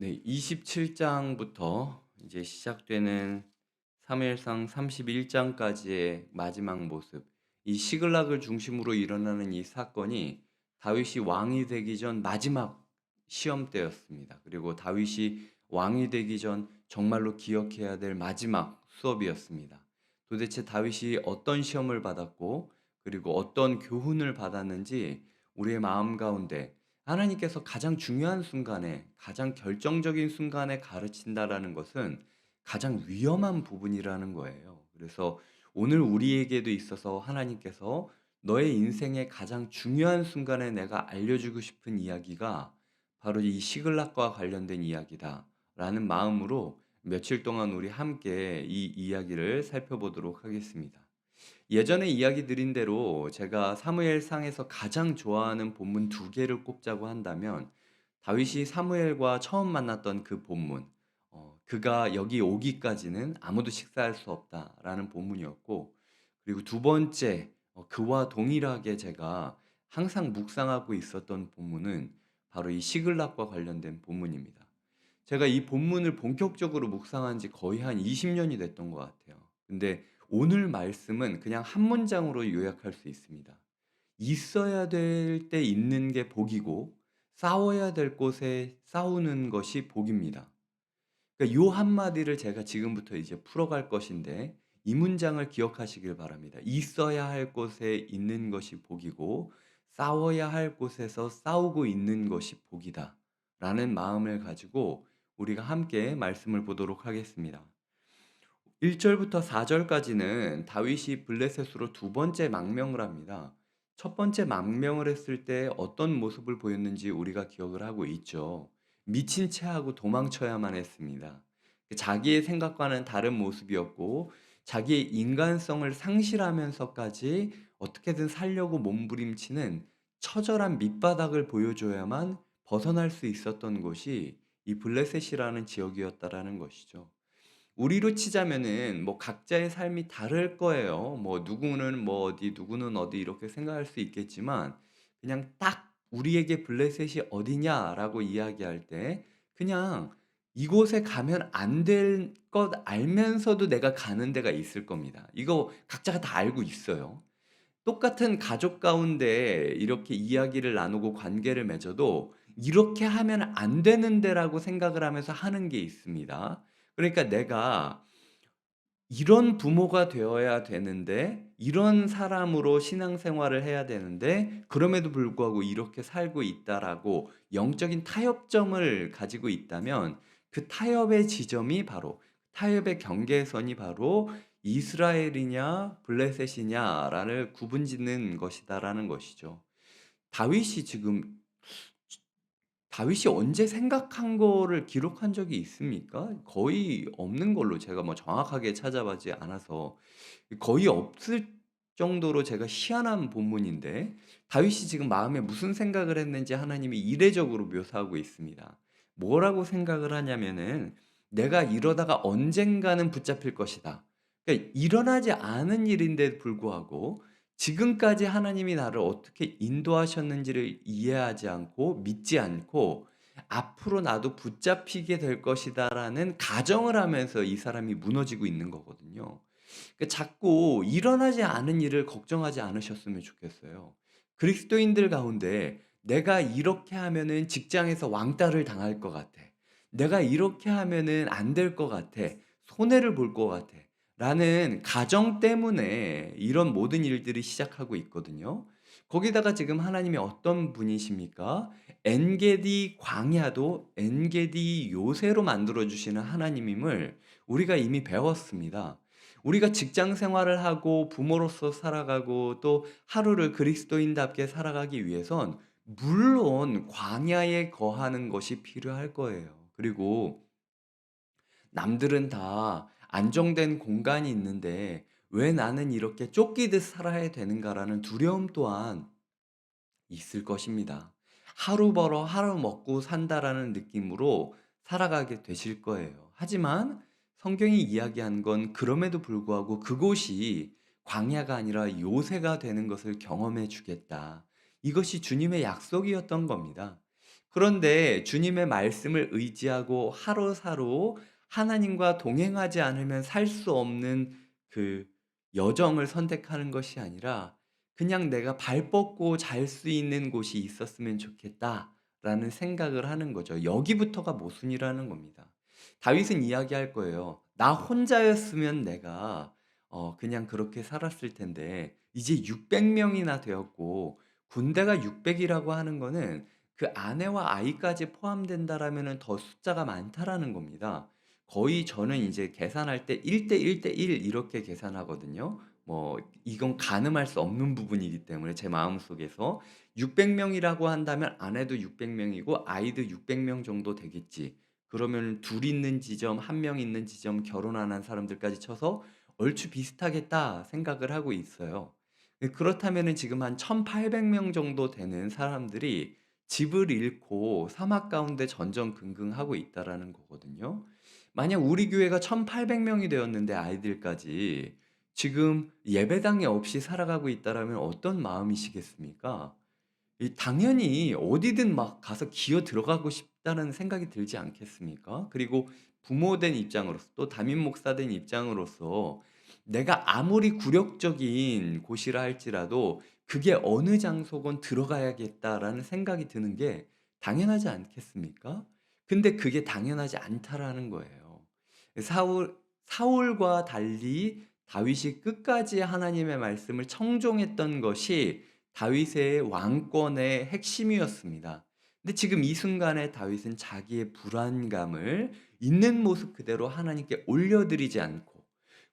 네, 27장부터 이제 시작되는 사무엘상 31장까지의 마지막 모습. 이 시글락을 중심으로 일어나는 이 사건이 다윗이 왕이 되기 전 마지막 시험 때였습니다. 그리고 다윗이 왕이 되기 전 정말로 기억해야 될 마지막 수업이었습니다. 도대체 다윗이 어떤 시험을 받았고 그리고 어떤 교훈을 받았는지 우리의 마음 가운데 하나님께서 가장 중요한 순간에, 가장 결정적인 순간에 가르친다라는 것은 가장 위험한 부분이라는 거예요. 그래서 오늘 우리에게도 있어서 하나님께서 너의 인생의 가장 중요한 순간에 내가 알려주고 싶은 이야기가 바로 이 시글락과 관련된 이야기다라는 마음으로 며칠 동안 우리 함께 이 이야기를 살펴보도록 하겠습니다. 예전에 이야기 드린 대로 제가 사무엘상에서 가장 좋아하는 본문 두 개를 꼽자고 한다면 다윗이 사무엘과 처음 만났던 그 본문, 그가 여기 오기까지는 아무도 식사할 수 없다라는 본문이었고, 그리고 두 번째, 그와 동일하게 제가 항상 묵상하고 있었던 본문은 바로 이 시글락과 관련된 본문입니다. 제가 이 본문을 본격적으로 묵상한 지 거의 한 20년이 됐던 것 같아요. 근데 오늘 말씀은 그냥 한 문장으로 요약할 수 있습니다. 있어야 될 때 있는 게 복이고 싸워야 될 곳에 싸우는 것이 복입니다. 그러니까 요 한마디를 제가 지금부터 이제 풀어갈 것인데 이 문장을 기억하시길 바랍니다. 있어야 할 곳에 있는 것이 복이고 싸워야 할 곳에서 싸우고 있는 것이 복이다. 라는 마음을 가지고 우리가 함께 말씀을 보도록 하겠습니다. 1절부터 4절까지는 다윗이 블레셋으로 두 번째 망명을 합니다. 첫 번째 망명을 했을 때 어떤 모습을 보였는지 우리가 기억을 하고 있죠. 미친 체하고 도망쳐야만 했습니다. 자기의 생각과는 다른 모습이었고 자기의 인간성을 상실하면서까지 어떻게든 살려고 몸부림치는 처절한 밑바닥을 보여줘야만 벗어날 수 있었던 곳이 이 블레셋이라는 지역이었다라는 것이죠. 우리로 치자면은 뭐 각자의 삶이 다를 거예요. 뭐 누구는 뭐 어디, 누구는 어디 이렇게 생각할 수 있겠지만 그냥 딱 우리에게 블레셋이 어디냐라고 이야기할 때 그냥 이곳에 가면 안 될 것 알면서도 내가 가는 데가 있을 겁니다. 이거 각자가 다 알고 있어요. 똑같은 가족 가운데 이렇게 이야기를 나누고 관계를 맺어도 이렇게 하면 안 되는데라고 생각을 하면서 하는 게 있습니다. 그러니까 내가 이런 부모가 되어야 되는데 이런 사람으로 신앙생활을 해야 되는데 그럼에도 불구하고 이렇게 살고 있다라고 영적인 타협점을 가지고 있다면 그 타협의 지점이 바로 타협의 경계선이 바로 이스라엘이냐 블레셋이냐라를 구분짓는 것이다라는 것이죠. 다윗이 지금 다윗이 언제 생각한 거를 기록한 적이 있습니까? 거의 없는 걸로 제가 뭐 정확하게 찾아보지 않아서 거의 없을 정도로 제가 희한한 본문인데 다윗이 지금 마음에 무슨 생각을 했는지 하나님이 이례적으로 묘사하고 있습니다. 뭐라고 생각을 하냐면은 내가 이러다가 언젠가는 붙잡힐 것이다. 그러니까 일어나지 않은 일인데 불구하고 지금까지 하나님이 나를 어떻게 인도하셨는지를 이해하지 않고 믿지 않고 '앞으로 나도 붙잡히게 될 것이다.'라는 가정을 하면서 이 사람이 무너지고 있는 거거든요. 자꾸 일어나지 않은 일을 걱정하지 않으셨으면 좋겠어요. 그리스도인들 가운데 '내가 이렇게 하면은 직장에서 왕따를 당할 것 같아. 내가 이렇게 하면은 안 될 것 같아. 손해를 볼 것 같아.' 라는 가정 때문에 이런 모든 일들이 시작하고 있거든요. 거기다가 지금 하나님이 어떤 분이십니까? 엔게디 광야도 엔게디 요새로 만들어 주시는 하나님임을 우리가 이미 배웠습니다. 우리가 직장 생활을 하고 부모로서 살아가고 또 하루를 그리스도인답게 살아가기 위해선 물론 광야에 거하는 것이 필요할 거예요. 그리고 남들은 다 안정된 공간이 있는데 왜 나는 이렇게 쫓기듯 살아야 되는가라는 두려움 또한 있을 것입니다. 하루 벌어 하루 먹고 산다라는 느낌으로 살아가게 되실 거예요. 하지만 성경이 이야기한 건 그럼에도 불구하고 그곳이 광야가 아니라 요새가 되는 것을 경험해 주겠다. 이것이 주님의 약속이었던 겁니다. 그런데 주님의 말씀을 의지하고 하루하루 하나님과 동행하지 않으면 살 수 없는 그 여정을 선택하는 것이 아니라 그냥 '내가 발 뻗고 잘 수 있는 곳이 있었으면 좋겠다.'라는 생각을 하는 거죠. 여기부터가 모순이라는 겁니다. 다윗은 이야기할 거예요. '나 혼자였으면 내가 그냥 그렇게 살았을 텐데 이제 600 명이나 되었고' 군대가 600 이라고 하는 거는 그 아내와 아이까지 포함된다라면은 더 숫자가 많다라는 겁니다. 거의 저는 이제 계산할 때 1대 1대 1 이렇게 계산하거든요. 뭐 이건 가늠할 수 없는 부분이기 때문에 제 마음속에서 600 명이라고 한다면 아내도 600 명이고 아이도 600명 정도 되겠지. 그러면 둘 있는 지점, 한 명 있는 지점, 결혼 안 한 사람들까지 쳐서 '얼추 비슷하겠다.' 생각을 하고 있어요. 그렇다면은 지금 한 1,800명 정도 되는 사람들이 집을 잃고 사막 가운데 전전긍긍하고 있다라는 거거든요. 만약 우리 교회가 1,800 명이 되었는데 아이들까지 지금 예배당이 없이 살아가고 있다라면 어떤 마음이시겠습니까? 당연히 어디든 막 가서 기어 들어가고 싶다는 생각이 들지 않겠습니까? 그리고 부모된 입장으로서 또 담임 목사된 입장으로서 내가 아무리 굴욕적인 곳이라 할지라도 '그게 어느 장소건 들어가야겠다.'라는 생각이 드는 게 당연하지 않겠습니까? 근데 그게 당연하지 않다라는 거예요. 사울과 달리 다윗이 끝까지 하나님의 말씀을 청종했던 것이 다윗의 왕권의 핵심이었습니다. 근데 지금 이 순간에 다윗은 자기의 불안감을 있는 모습 그대로 하나님께 올려드리지 않고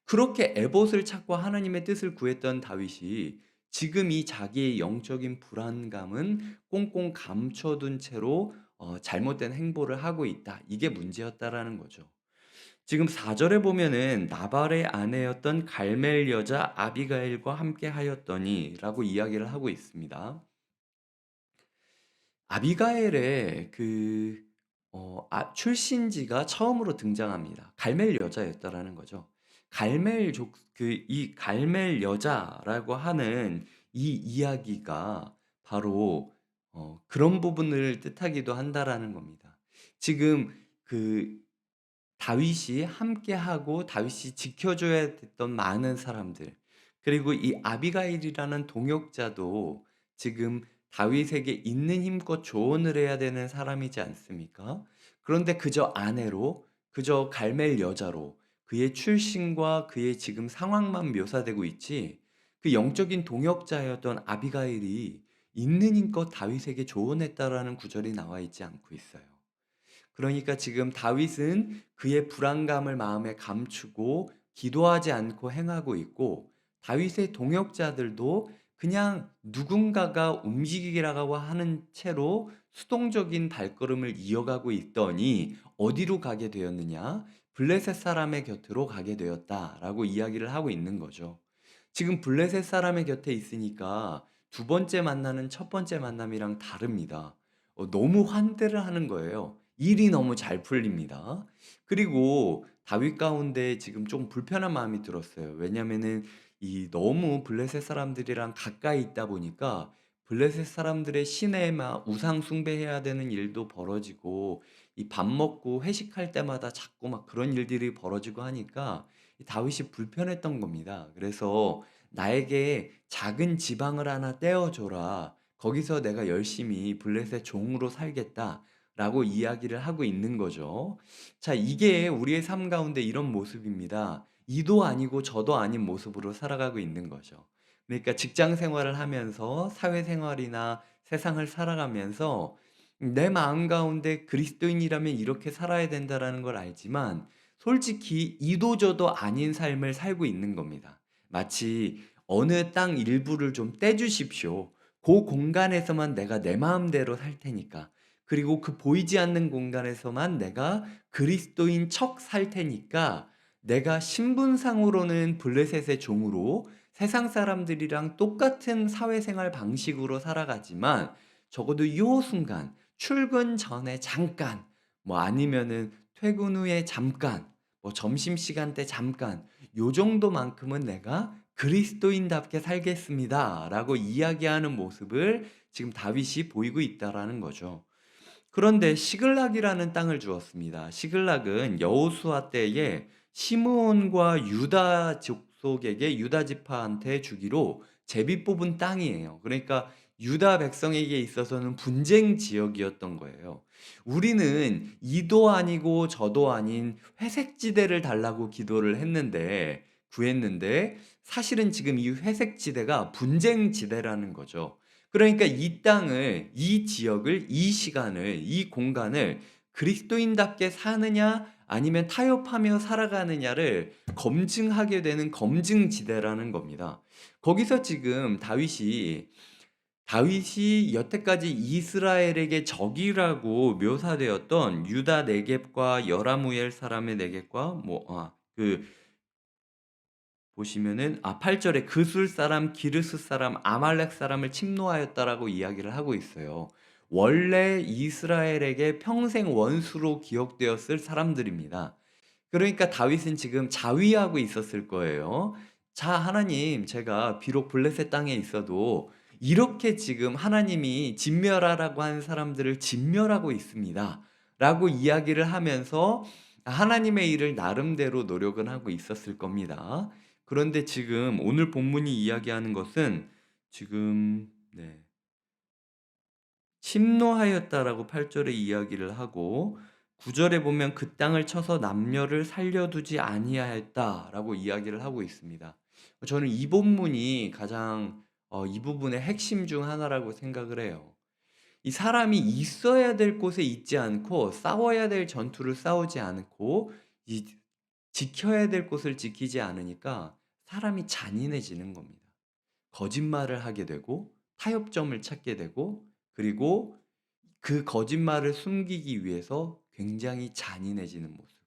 그렇게 에봇을 찾고 하나님의 뜻을 구했던 다윗이 지금 이 자기의 영적인 불안감은 꽁꽁 감춰둔 채로 잘못된 행보를 하고 있다. 이게 문제였다라는 거죠. 지금 4 절에 보면은 "나발의 아내였던 갈멜 여자 아비가일과 함께 하였더니"라고 이야기를 하고 있습니다. 아비가일의 출신지가 처음으로 등장합니다. 갈멜 여자였다라는 거죠. 갈멜 족 이 갈멜 여자라고 하는 이 이야기가 바로 그런 부분을 뜻하기도 한다라는 겁니다. 지금 그 다윗이 함께하고 다윗이 지켜줘야 됐던 많은 사람들 그리고 이 아비가일이라는 동역자도 지금 다윗에게 있는 힘껏 조언을 해야 되는 사람이지 않습니까? 그런데 그저 아내로 그저 갈멜 여자로 그의 출신과 그의 지금 상황만 묘사되고 있지 그 영적인 동역자였던 아비가일이 있는 힘껏 다윗에게 조언했다라는 구절이 나와 있지 않고 있어요. 그러니까 지금 다윗은 그의 불안감을 마음에 감추고 기도하지 않고 행하고 있고 다윗의 동역자들도 그냥 누군가가 움직이라고 하는 채로 수동적인 발걸음을 이어가고 있더니 어디로 가게 되었느냐? 블레셋 사람의 곁으로 가게 되었다라고 이야기를 하고 있는 거죠. 지금 블레셋 사람의 곁에 있으니까 두 번째 만나는 첫 번째 만남이랑 다릅니다. 너무 환대를 하는 거예요. 일이 너무 잘 풀립니다. 그리고 다윗 가운데 지금 좀 불편한 마음이 들었어요. 왜냐면은 이 너무 블레셋 사람들이랑 가까이 있다 보니까 블레셋 사람들의 신에 막 우상 숭배해야 되는 일도 벌어지고 이 밥 먹고 회식할 때마다 자꾸 막 그런 일들이 벌어지고 하니까 이 다윗이 불편했던 겁니다. 그래서 "나에게 작은 지방을 하나 떼어 줘라. 거기서 내가 열심히 블레셋 종으로 살겠다."라고 이야기를 하고 있는 거죠. 자 이게 우리의 삶 가운데 이런 모습입니다. 이도 아니고 저도 아닌 모습으로 살아가고 있는 거죠. 그러니까 직장 생활을 하면서 사회생활이나 세상을 살아가면서 내 마음 가운데 '그리스도인이라면 이렇게 살아야 된다.'라는 걸 알지만 솔직히 이도 저도 아닌 삶을 살고 있는 겁니다. 마치 "어느 땅 일부를 좀 떼 주십시오. 고 공간에서만 내가 내 마음대로 살 테니까. 그리고 그 보이지 않는 공간에서만 내가 그리스도인 척 살 테니까 내가 신분상으로는 블레셋의 종으로 세상 사람들이랑 똑같은 사회생활 방식으로 살아가지만 적어도 요 순간 출근 전에 잠깐 뭐 아니면은 퇴근 후에 잠깐 뭐 점심시간 때 잠깐 요 정도만큼은 내가 그리스도인답게 살겠습니다라고 이야기하는 모습을 지금 다윗이 보이고 있다라는 거죠. 그런데 시글락이라는 땅을 주었습니다. 시글락은 여호수아 때에 시므온과 유다 족속에게 유다 지파한테 주기로 제비 뽑은 땅이에요. 그러니까 유다 백성에게 있어서는 분쟁 지역이었던 거예요. 우리는 이도 아니고 저도 아닌 회색 지대를 달라고 기도를 했는데 구했는데 사실은 지금 이 회색 지대가 분쟁 지대라는 거죠. 그러니까 이 땅을, 이 지역을, 이 시간을, 이 공간을 그리스도인답게 사느냐 아니면 타협하며 살아가느냐를 검증하게 되는 검증지대라는 겁니다. 거기서 지금 다윗이 여태까지 이스라엘에게 적이라고 묘사되었던 유다 네겝과 여라무엘 사람의 네겝과 보시면은 8 절에 그술 사람, 기르스 사람, 아말렉 사람을 침노하였다라고 이야기를 하고 있어요. 원래 이스라엘에게 평생 원수로 기억되었을 사람들입니다. 그러니까 다윗은 지금 자위하고 있었을 거예요. 자, 하나님, 제가 비록 블레셋 땅에 있어도 이렇게 지금 하나님이 진멸하라고 한 사람들을 진멸하고 있습니다. 라고 이야기를 하면서 하나님의 일을 나름대로 노력은 하고 있었을 겁니다. 그런데 지금 오늘 본문이 이야기하는 것은 지금, 침노하였다라고 8 절에 이야기를 하고 9 절에 보면 그 땅을 쳐서 남녀를 살려두지 아니하였다라고 이야기를 하고 있습니다. 저는 이 본문이 가장 이 부분의 핵심 중 하나라고 생각을 해요. 이 사람이 있어야 될 곳에 있지 않고 싸워야 될 전투를 싸우지 않고 이 지켜야 될 곳을 지키지 않으니까 사람이 잔인해지는 겁니다. 거짓말을 하게 되고 타협점을 찾게 되고 그리고 그 거짓말을 숨기기 위해서 굉장히 잔인해지는 모습.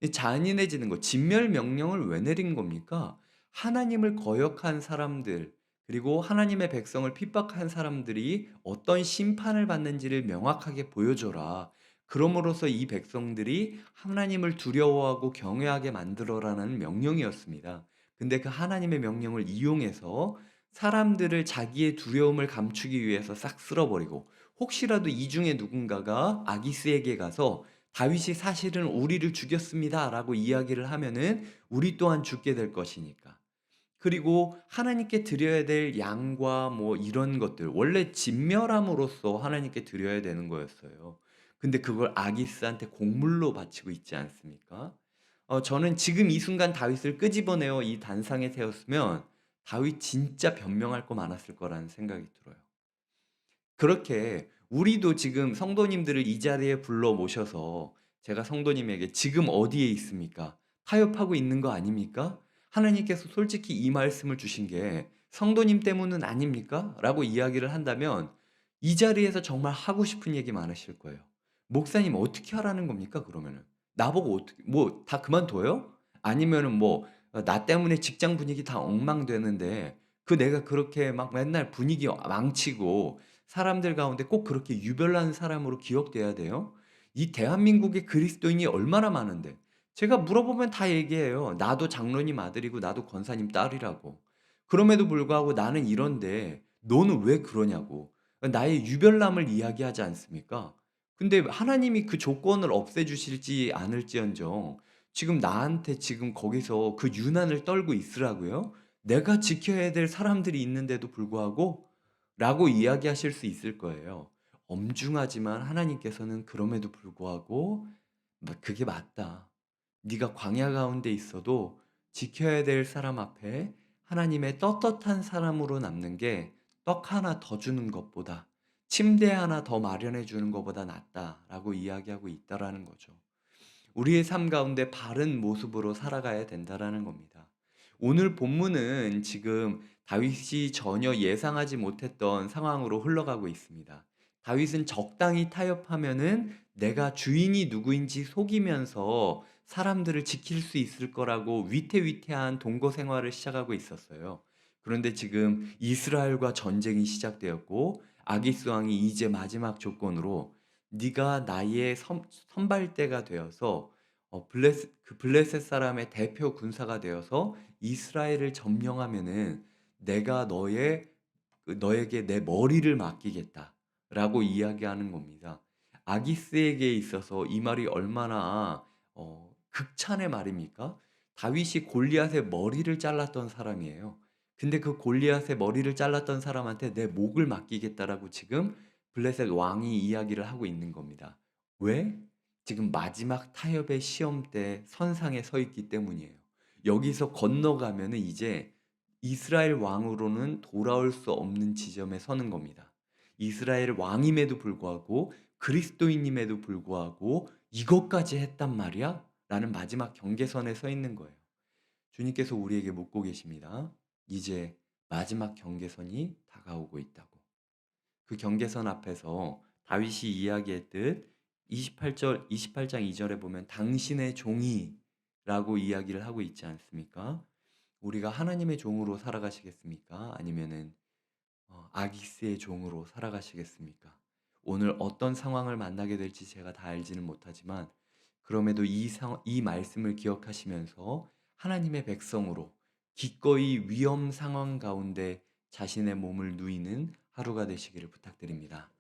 이 잔인해지는 거 진멸 명령을 왜 내린 겁니까? 하나님을 거역한 사람들 그리고 하나님의 백성을 핍박한 사람들이 어떤 심판을 받는지를 명확하게 보여줘라. 그럼으로써 이 백성들이 하나님을 두려워하고 경외하게 만들어라는 명령이었습니다. 근데 그 하나님의 명령을 이용해서 사람들을 자기의 두려움을 감추기 위해서 싹 쓸어버리고 혹시라도 이 중에 누군가가 아기스에게 가서 다윗이 사실은 우리를 죽였습니다라고 이야기를 하면은 우리 또한 죽게 될 것이니까. 그리고 하나님께 드려야 될 양과 뭐 이런 것들 원래 진멸함으로써 하나님께 드려야 되는 거였어요. 근데 그걸 아기스한테 곡물로 바치고 있지 않습니까? 저는 지금 이 순간 다윗을 끄집어내어 이 단상에 세웠으면 다윗 진짜 변명할 거 많았을 거라는 생각이 들어요. 그렇게 우리도 지금 성도님들을 이 자리에 불러 모셔서 제가 성도님에게 "지금 어디에 있습니까? 타협하고 있는 거 아닙니까? 하나님께서 솔직히 이 말씀을 주신 게 성도님 때문은 아닙니까?" 라고 이야기를 한다면 이 자리에서 정말 하고 싶은 얘기 많으실 거예요. "목사님 어떻게 하라는 겁니까 그러면은? 나보고 어떻게 뭐 다 그만둬요? 아니면은 뭐 나 때문에 직장 분위기 다 엉망되는데 내가 그렇게 막 맨날 분위기 망치고 사람들 가운데 꼭 그렇게 유별난 사람으로 기억돼야 돼요? 이 대한민국에 그리스도인이 얼마나 많은데 제가 물어보면 다 얘기해요. 나도 장로님 아들이고 나도 권사님 딸이라고. 그럼에도 불구하고 나는 이런데 너는 왜 그러냐고. 나의 유별남을 이야기하지 않습니까? 근데 하나님이 그 조건을 없애주실지 않을지언정 지금 나한테 지금 거기서 그 유난을 떨고 있으라고요? 내가 지켜야 될 사람들이 있는데도 불구하고 라고 이야기하실 수 있을 거예요. 엄중하지만 하나님께서는 그럼에도 불구하고 그게 맞다. 네가 광야 가운데 있어도 지켜야 될 사람 앞에 하나님의 떳떳한 사람으로 남는 게 떡 하나 더 주는 것보다 침대 하나 더 마련해 주는 것보다 낫다라고 이야기하고 있다라는 거죠. 우리의 삶 가운데 바른 모습으로 살아가야 된다라는 겁니다. 오늘 본문은 지금 다윗이 전혀 예상하지 못했던 상황으로 흘러가고 있습니다. 다윗은 적당히 타협하면은 내가 주인이 누구인지 속이면서 사람들을 지킬 수 있을 거라고 위태위태한 동거 생활을 시작하고 있었어요. 그런데 지금 이스라엘과 전쟁이 시작되었고 아기스 왕이 이제 마지막 조건으로 네가 나의 선발대가 되어서 블레셋 사람의 대표 군사가 되어서 이스라엘을 점령하면은 내가 너에게 내 머리를 맡기겠다라고 이야기하는 겁니다. 아기스에게 있어서 이 말이 얼마나 극찬의 말입니까? 다윗이 골리앗의 머리를 잘랐던 사람이에요. 근데 그 골리앗의 머리를 잘랐던 사람한테 "내 목을 맡기겠다."라고 지금 블레셋 왕이 이야기를 하고 있는 겁니다. 왜? 지금 마지막 타협의 시험대 선상에 서 있기 때문이에요. 여기서 건너가면은 이제 이스라엘 왕으로는 돌아올 수 없는 지점에 서는 겁니다. 이스라엘 왕임에도 불구하고 그리스도인임에도 불구하고 '이것까지 했단 말이야?' 라는 마지막 경계선에 서 있는 거예요. 주님께서 우리에게 묻고 계십니다. 이제 마지막 경계선이 다가오고 있다고. 그 경계선 앞에서 다윗이 이야기했듯 28장 2 절에 보면 "당신의 종이"라고 이야기를 하고 있지 않습니까? 우리가 하나님의 종으로 살아가시겠습니까? 아니면은 아기스의 종으로 살아가시겠습니까? 오늘 어떤 상황을 만나게 될지 제가 다 알지는 못하지만 그럼에도 이 말씀을 기억하시면서 하나님의 백성으로 기꺼이 위험 상황 가운데 자신의 몸을 누이는 하루가 되시기를 부탁드립니다.